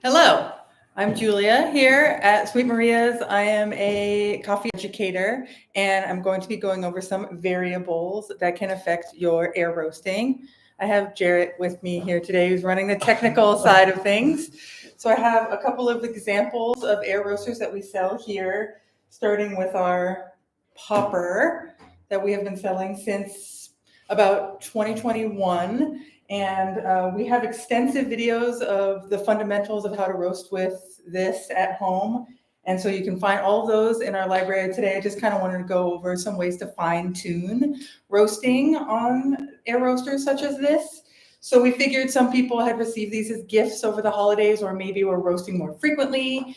Hello, I'm Julia here at Sweet Maria's. I am a coffee educator, and I'm going to be going over some variables that can affect your air roasting. I have Jarrett with me here today, who's running the technical side of things. So I have a couple of examples of air roasters that we sell here, starting with our popper that we have been selling since about 2021. And we have extensive videos of the fundamentals of how to roast with this at home. And so you can find all of those in our library today. I just kind of wanted to go over some ways to fine tune roasting on air roasters such as this. So we figured some people had received these as gifts over the holidays, or maybe were roasting more frequently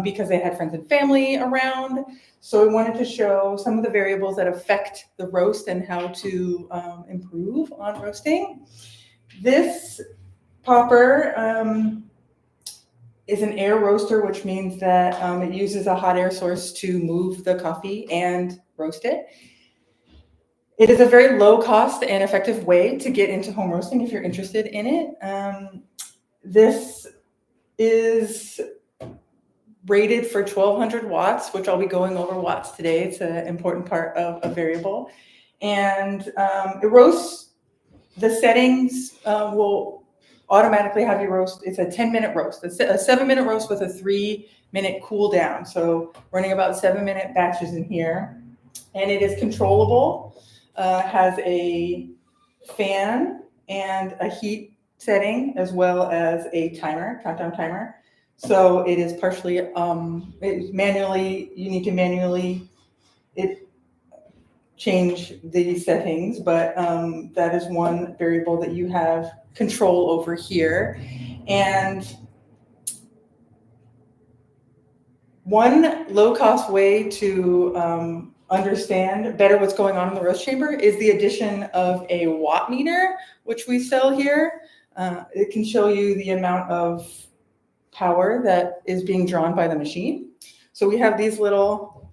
because they had friends and family around. So we wanted to show some of the variables that affect the roast and how to improve on roasting. This popper is an air roaster, which means that it uses a hot air source to move the coffee and roast it. It is a very low cost and effective way to get into home roasting if you're interested in it. This is rated for 1200 watts, which I'll be going over watts today. It's an important part of a variable. And it roasts, the settings will automatically have you roast. It's a 10-minute roast, a 7-minute roast with a 3-minute cool down. So running about 7-minute batches in here. And it is controllable, has a fan and a heat setting, as well as a timer, countdown timer. So it is partially, it's manually, you need to manually change the settings, but that is one variable that you have control over here. And one low-cost way to understand better what's going on in the roast chamber is the addition of a watt meter, which we sell here. It can show you the amount of power that is being drawn by the machine. So we have these little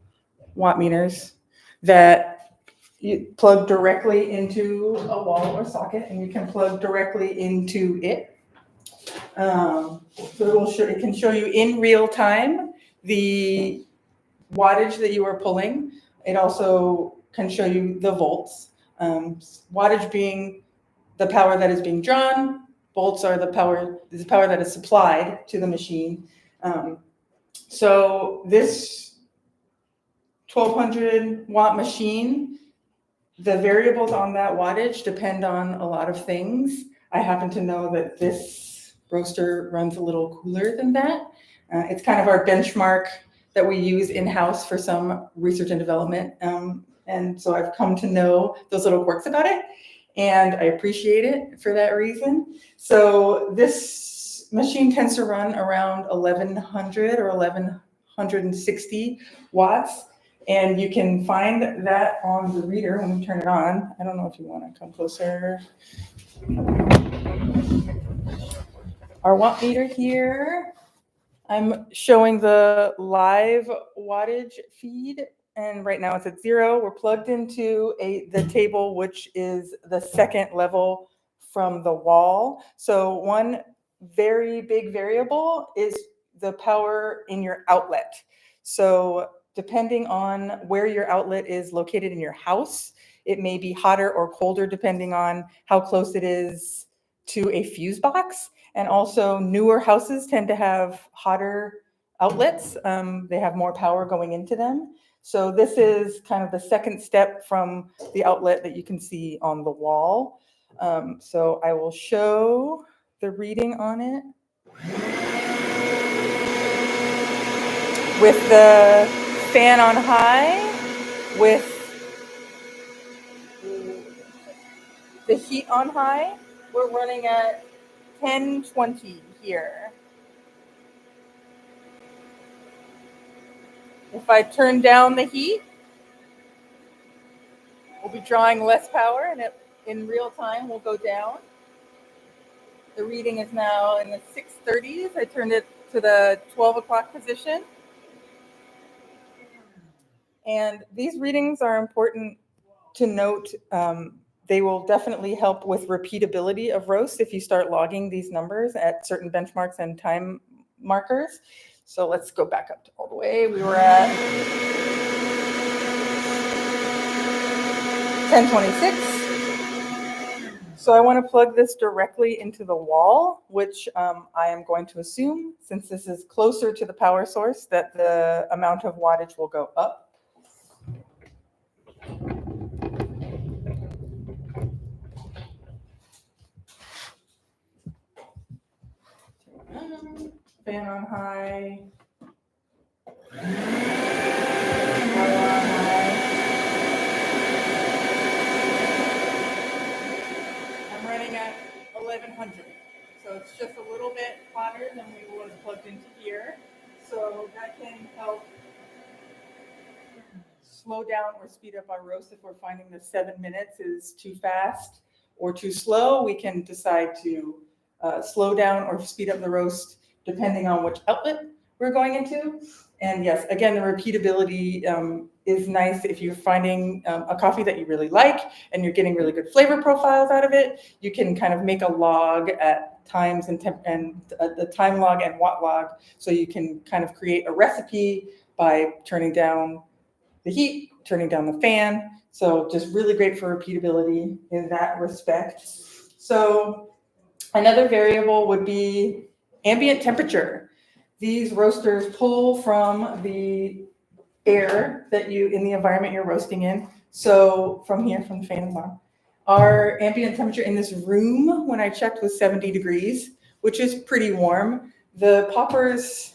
watt meters that you plug directly into a wall or socket, and you can plug directly into it. So it can show you in real time the wattage that you are pulling. It also can show you the volts. Wattage being the power that is being drawn. Volts are the power that is supplied to the machine. So this 1200 watt machine, the variables on that wattage depend on a lot of things. I happen to know that this roaster runs a little cooler than that. It's kind of our benchmark that we use in-house for some research and development. And so I've come to know those little quirks about it, and I appreciate it for that reason. So this machine tends to run around 1100 or 1160 watts. And you can find that on the reader when we turn it on. I don't know if you want to come closer. Our watt meter here, I'm showing the live wattage feed, and right now it's at 0. We're plugged into the table, which is the second level from the wall. So one very big variable is the power in your outlet. So depending on where your outlet is located in your house, it may be hotter or colder depending on how close it is to a fuse box. And also newer houses tend to have hotter outlets. They have more power going into them. So this is kind of the second step from the outlet that you can see on the wall. So I will show the reading on it. With the fan on high, with the heat on high, we're running at 1020 here. If I turn down the heat, we'll be drawing less power, and in real time will go down. The reading is now in the 630s. I turned it to the 12 o'clock position. And these readings are important to note. They will definitely help with repeatability of roasts if you start logging these numbers at certain benchmarks and time markers. So let's go back up to all the way. We were at 1026. So I want to plug this directly into the wall, which I am going to assume, since this is closer to the power source, that the amount of wattage will go up. Fan on high. Power on high. I'm running at 1100. So it's just a little bit hotter than we was plugged into here. So that can help slow down or speed up our roast. If we're finding that 7 minutes is too fast or too slow, we can decide to slow down or speed up the roast depending on which outlet we're going into. And yes, again, the repeatability is nice. If you're finding a coffee that you really like and you're getting really good flavor profiles out of it, you can kind of make a log at times and the time log and watt log, so you can kind of create a recipe by turning down the heat, turning down the fan. So just really great for repeatability in that respect. So another variable would be ambient temperature. These roasters pull from the air that in the environment you're roasting in. So from here, from the fan and bottom, our ambient temperature in this room, when I checked, was 70 degrees, which is pretty warm. The poppers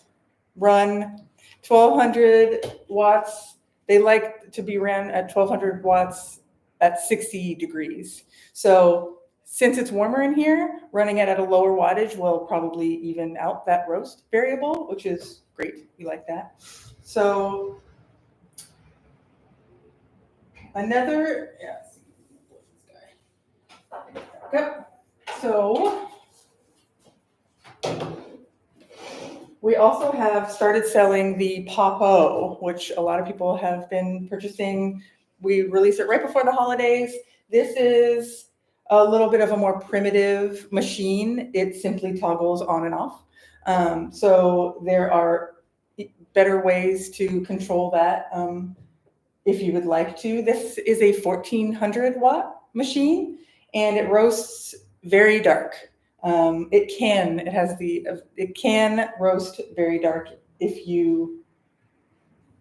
run 1200 watts. They like to be ran at 1200 watts at 60 degrees. So since it's warmer in here, running it at a lower wattage will probably even out that roast variable, which is great. We like that. So another, yep. So we also have started selling the Pop-O, which a lot of people have been purchasing. We released it right before the holidays. This is a little bit of a more primitive machine. It simply toggles on and off. So there are better ways to control that if you would like to. This is a 1400 watt machine, and it roasts very dark. It can roast very dark if you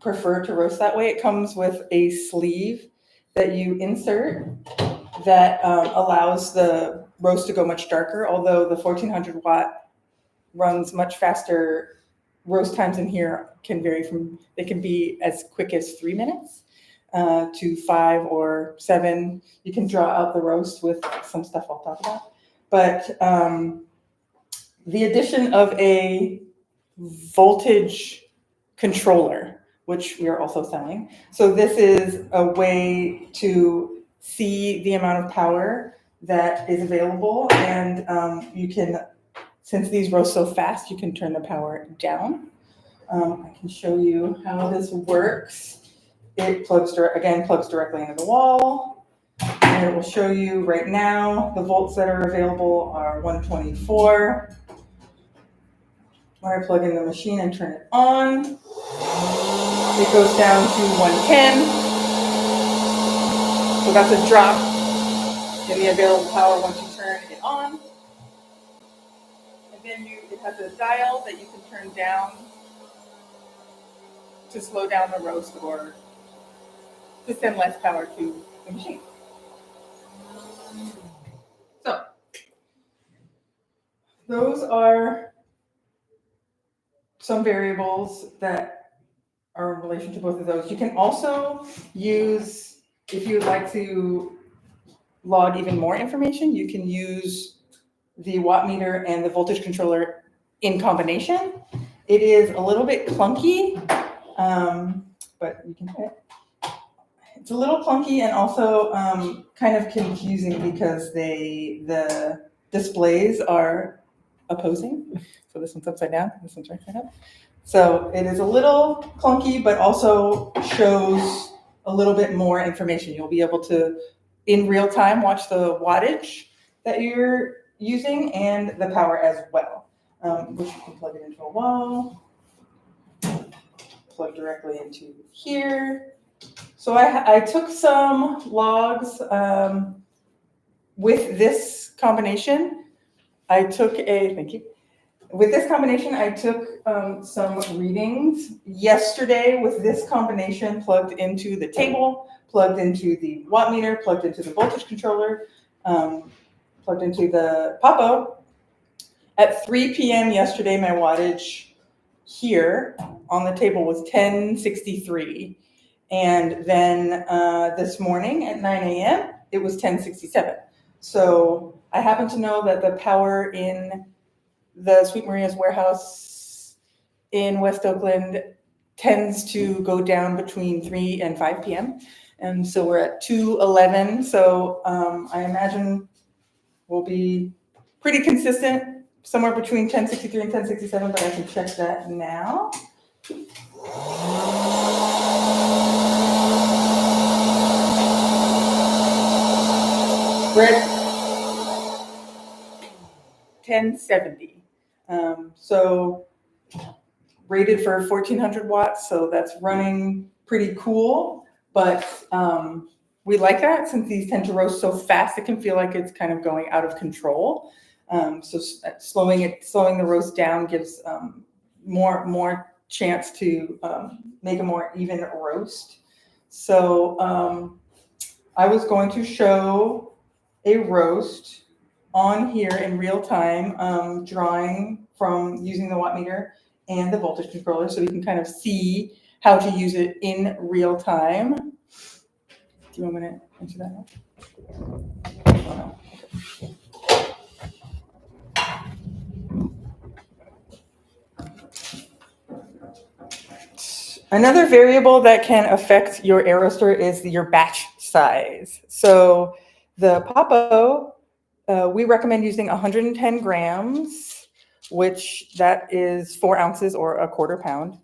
prefer to roast that way. It comes with a sleeve that you insert that allows the roast to go much darker, although the 1400 watt runs much faster. Roast times in here can vary they can be as quick as 3 minutes to 5 or 7. You can draw out the roast with some stuff I'll talk about. But the addition of a voltage controller, which we are also selling. So this is a way to see the amount of power that is available, and you can, since these roast so fast, you can turn the power down. I can show you how this works. It plugs directly into the wall, and it will show you right now the volts that are available are 124. When I plug in the machine and turn it on, it goes down to 110. So that's a drop in the available power once you turn it on. And then it has a dial that you can turn down to slow down the roast or to send less power to the machine. So those are some variables that are in relation to both of those. You can also use, if you would like to log even more information, you can use the watt meter and the voltage controller in combination. It is a little bit clunky, but you can do it. It's a little clunky and also kind of confusing because the displays are opposing. So this one's upside down, this one's right side up. So it is a little clunky, but also shows a little bit more information. You'll be able to, in real time, watch the wattage that you're using and the power as well. which you can plug it into a wall, plug directly into here. So I took some logs with this combination. Thank you. With this combination, I took some readings yesterday with this combination plugged into the table, plugged into the watt meter, plugged into the voltage controller, plugged into the popo. At 3 p.m. yesterday, my wattage here on the table was 1063. And then this morning at 9 a.m., it was 1067. So I happen to know that the power in the Sweet Maria's warehouse in West Oakland tends to go down between 3 and 5 p.m. And so we're at 211. So I imagine we'll be pretty consistent, somewhere between 1063 and 1067, but I can check that now. We're at 1070. So rated for 1400 watts, so that's running pretty cool, but we like that since these tend to roast so fast, it can feel like it's kind of going out of control. So slowing the roast down gives more chance to make a more even roast. So I was going to show a roast on here in real time, drawing from using the watt meter and the voltage controller, so we can kind of see how to use it in real time. Do you want me to answer that now? Oh, no. Another variable that can affect your air roaster is your batch size. So the Papo, we recommend using 110 grams, which that is 4 ounces or a quarter pound,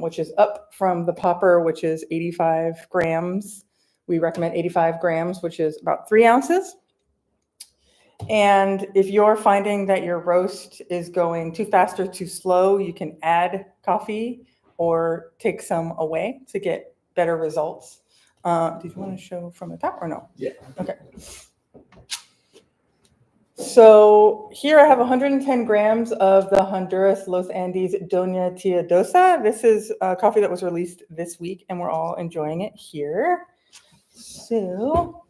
which is up from the Popper, which is 85 grams. We recommend 85 grams, which is about 3 ounces. And if you're finding that your roast is going too fast or too slow, you can add coffee or take some away to get better results. Did you want to show from the top or no? Yeah. Okay. So here I have 110 grams of the Honduras Los Andes Doña Teodosa. This is coffee that was released this week, and we're all enjoying it here. So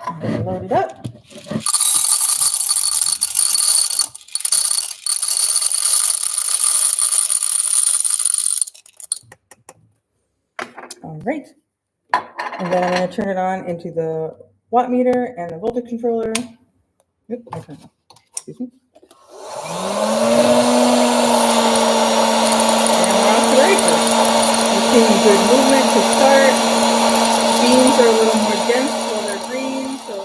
I'm going to load it up. All right. And then I'm going to turn it on into the watt meter and the voltage controller. Oops, I turned it on. Excuse me. And we're off to the races. We're seeing good movement to start. Beans are a little more dense while they're green, so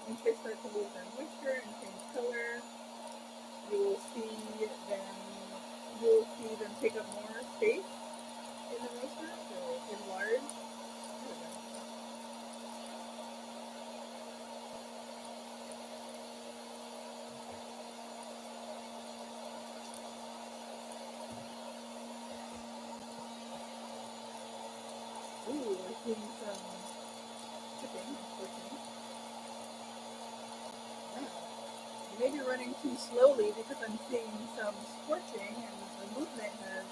once they start to lose their moisture and change color, you will see them take up more space in the roaster, so enlarge. Ooh, we're seeing some chipping, unfortunately. Wow. You may be running too slowly because I'm seeing some scorching and the movement has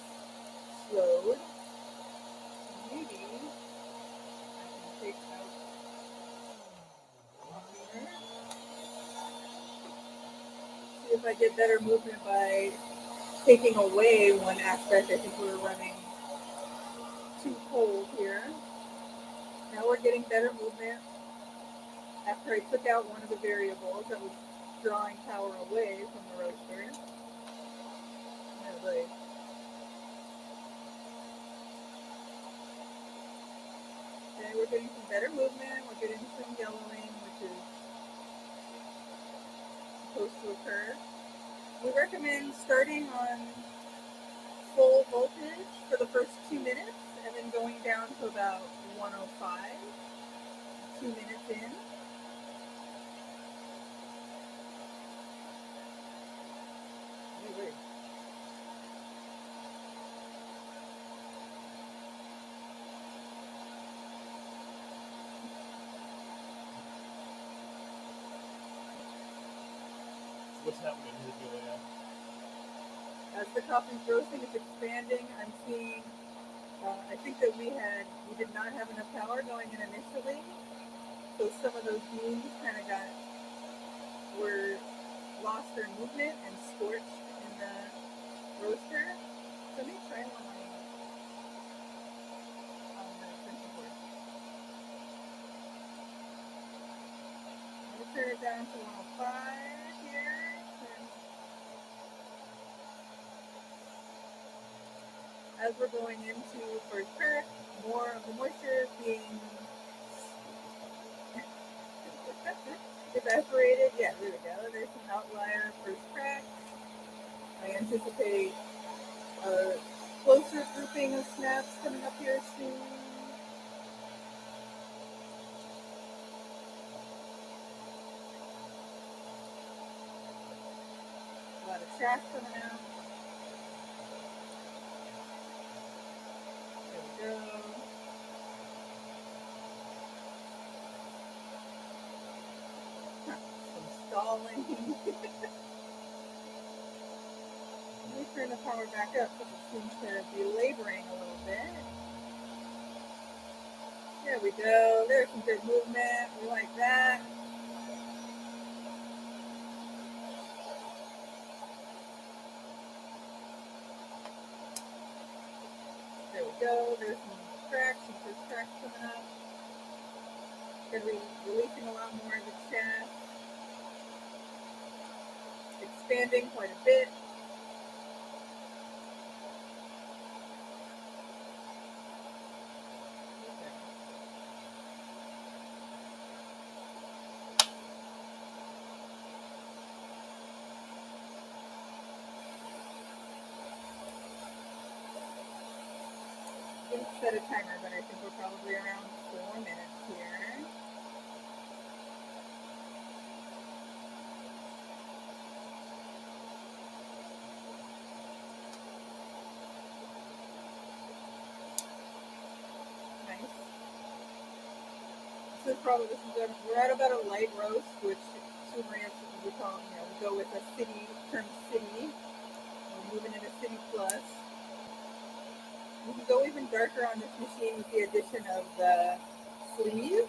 slowed. So maybe I can take out the watt meter. See if I get better movement by taking away one aspect. I think we were running too cold here. Now we're getting better movement after I took out one of the variables that was drawing power away from the roaster. Okay, we're getting some better movement. We're getting some yellowing, which is supposed to occur. We recommend starting on full voltage for the first 2 minutes and then going down to about 105, 2 minutes in. What's happening here, Julia? As the coffee's roasting, it's expanding. I'm seeing, I think that we did not have enough power going in initially. So some of those beans kind of lost their movement and scorched in the roaster. So let me try one on the extension cord. We'll turn it down to 105 here. As we're going into first crack, more of the moisture is being evaporated. Yeah, there we go. There's some outlier first crack. I anticipate a closer grouping of snaps coming up here soon. A lot of chaff coming out. There we go. Some stalling. Let me turn the power back up because it seems to be laboring a little bit. There we go. There's some good movement. We like that. There we go. There's some first cracks coming up. Going to be releasing a lot more of the chaff. Expanding quite a bit. Didn't set a timer, but I think we're probably around 4 minutes here. Nice. We're at about a light roast, which Sweet Maria we call, we go with a term city. We're moving into city plus. You can go even darker on this machine with the addition of the sleeve.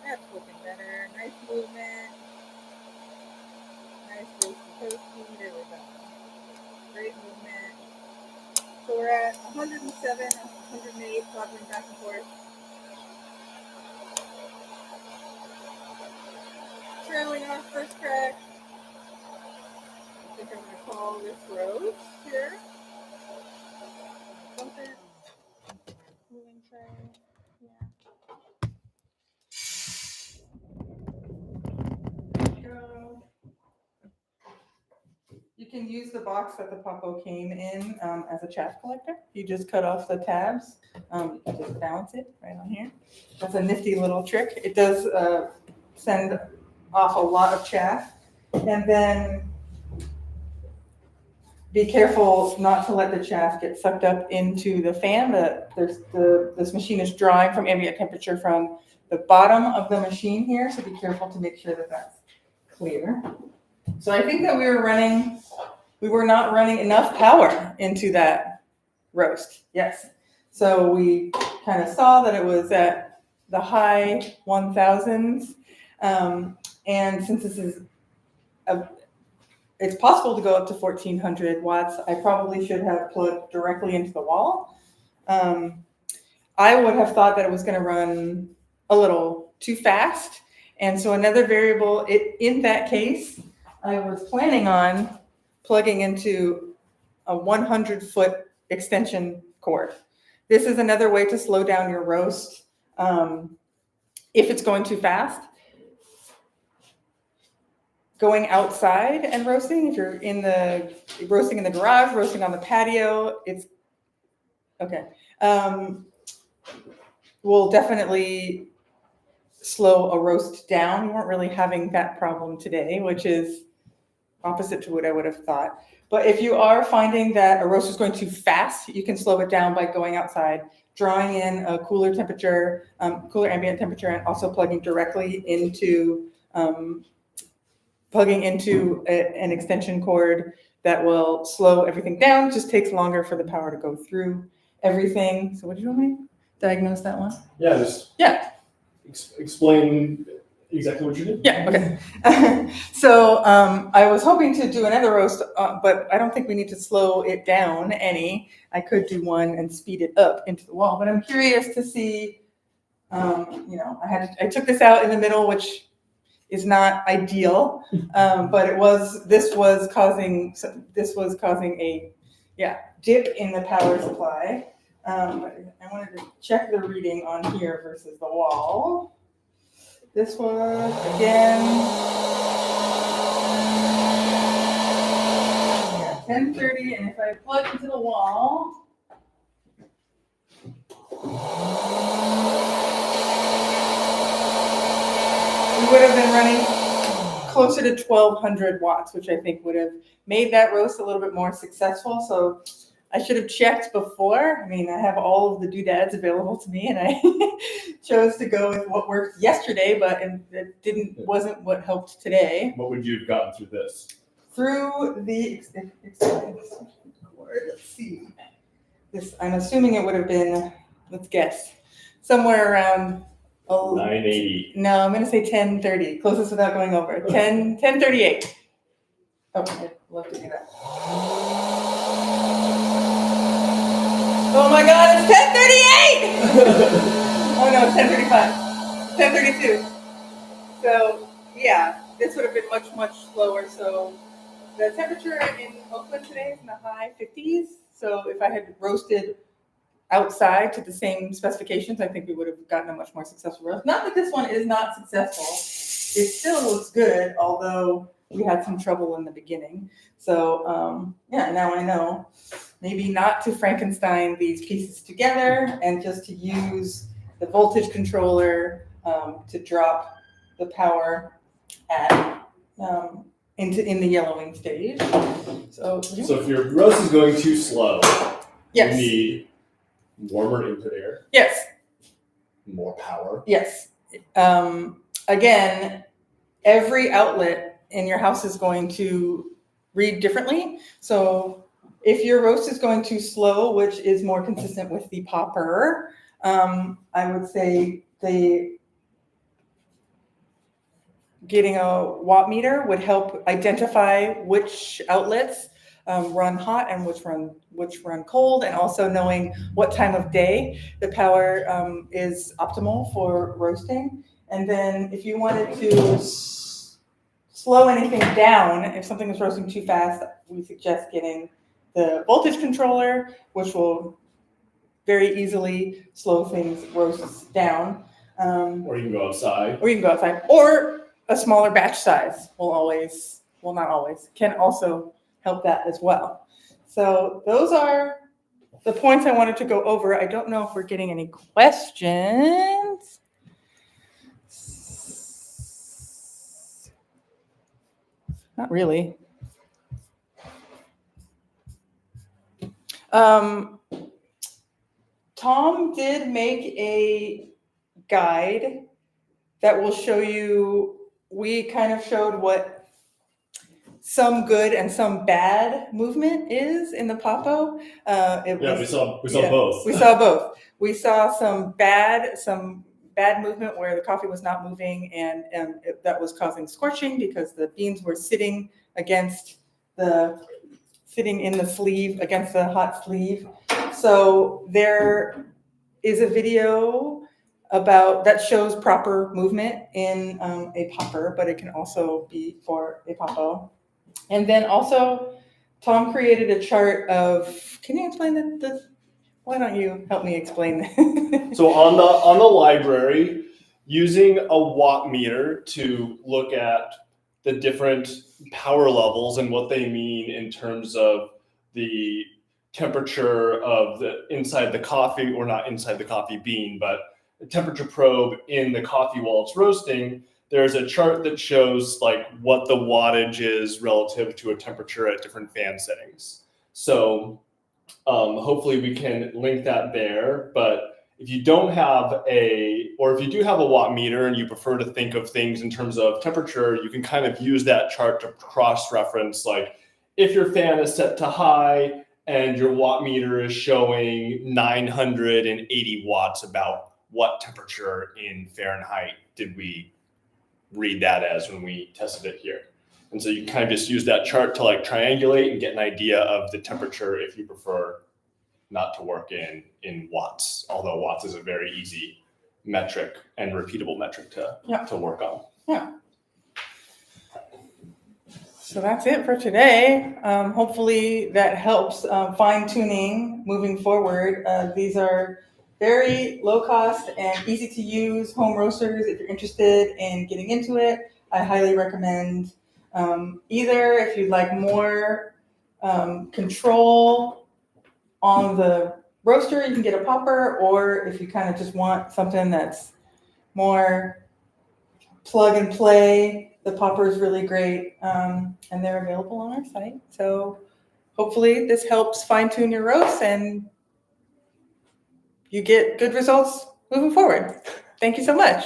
That's looking better. Nice movement. Nice roasty toasty. There we go. Great movement. So we're at 107, 108, toggling back and forth. Trailing our first crack. I think I'm going to call this roast here. Bump it. Moving tray. Yeah. Go. You can use the box that the Papo came in as a chaff collector. You just cut off the tabs. You can just balance it right on here. That's a nifty little trick. It does send off a lot of chaff. And then be careful not to let the chaff get sucked up into the fan. This machine is drawing from ambient temperature from the bottom of the machine here, so be careful to make sure that that's clear. So I think that we were not running enough power into that roast. Yes. So we kind of saw that it was at the high 1000s. And since this is it's possible to go up to 1400 watts. I probably should have plugged directly into the wall. I would have thought that it was going to run a little too fast. And so another variable, in that case, I was planning on plugging into a 100-foot extension cord. This is another way to slow down your roast if it's going too fast. Going outside and roasting, if you're roasting in the garage, roasting on the patio, it's okay. Will definitely slow a roast down. We weren't really having that problem today, which is opposite to what I would have thought. But if you are finding that a roast is going too fast, you can slow it down by going outside, drawing in a cooler temperature, cooler ambient temperature, and also plugging directly into plugging into an extension cord that will slow everything down. It just takes longer for the power to go through everything. So what do you want me to diagnose that one? Yeah, just explain exactly what you did. Yeah, okay. So I was hoping to do another roast, but I don't think we need to slow it down any. I could do one and speed it up into the wall, but I'm curious to see, I took this out in the middle, which is not ideal, but this was causing a dip in the power supply. But I wanted to check the reading on here versus the wall. This was, again, 10:30, and if I plug into the wall, we would have been running closer to 1,200 watts, which I think would have made that roast a little bit more successful. So I should have checked before. I mean, I have all of the doodads available to me, and I chose to go with what worked yesterday, but it wasn't what helped today. What would you have gotten through this? Through the extension cord. Let's see. I'm assuming it would have been, let's guess, somewhere around 980. No, I'm going to say 1030. Closest without going over. 1038. Oh, I'd love to do that. Oh my God, it's 1038! Oh no, it's 1035. 1032. So, yeah, this would have been much, much slower. So, the temperature in Oakland today is in the high 50s. So, if I had roasted outside to the same specifications, I think we would have gotten a much more successful roast. Not that this one is not successful. It still looks good, although we had some trouble in the beginning. So now I know maybe not to Frankenstein these pieces together and just to use the voltage controller to drop the power at in the yellowing stage. So if your roast is going too slow, yes. You need warmer input air. Yes. More power. Yes. Again, every outlet in your house is going to read differently. So if your roast is going too slow, which is more consistent with the popper, I would say getting a watt meter would help identify which outlets run hot and which run cold, and also knowing what time of day the power is optimal for roasting. And then if you wanted to slow anything down, if something is roasting too fast, we suggest getting the voltage controller, which will very easily slow things roasts down. Or you can go outside. Or a smaller batch size can also help that as well. So those are the points I wanted to go over. I don't know if we're getting any questions. Not really. Tom did make a guide that will show you, we kind of showed what some good and some bad movement is in the Popo. We saw both. We saw both. We saw some bad movement where the coffee was not moving, and that was causing scorching because the beans were sitting in the sleeve, against the hot sleeve. So there is a video that shows proper movement in a popper, but it can also be for a Popo. And then also, Tom created a chart of. Can you explain this? Why don't you help me explain this? So on the library, using a watt meter to look at the different power levels and what they mean in terms of the temperature of inside the coffee, or not inside the coffee bean, but the temperature probe in the coffee while it's roasting. There's a chart that shows like what the wattage is relative to a temperature at different fan settings. So hopefully we can link that there, but If you don't have or if you do have a watt meter and you prefer to think of things in terms of temperature, you can kind of use that chart to cross-reference, like if your fan is set to high and your watt meter is showing 980 watts, about what temperature in Fahrenheit did we read that as when we tested it here? And so you can kind of just use that chart to like triangulate and get an idea of the temperature if you prefer not to work in watts, although watts is a very easy metric and repeatable metric to work on. Yeah. So that's it for today. Hopefully that helps fine tuning moving forward. These are very low cost and easy to use home roasters. If you're interested in getting into it, I highly recommend either if you'd like more control on the roaster, you can get a popper, or if you kind of just want something that's more plug and play, the popper is really great, and they're available on our site. So hopefully this helps fine tune your roast and you get good results moving forward. Thank you so much.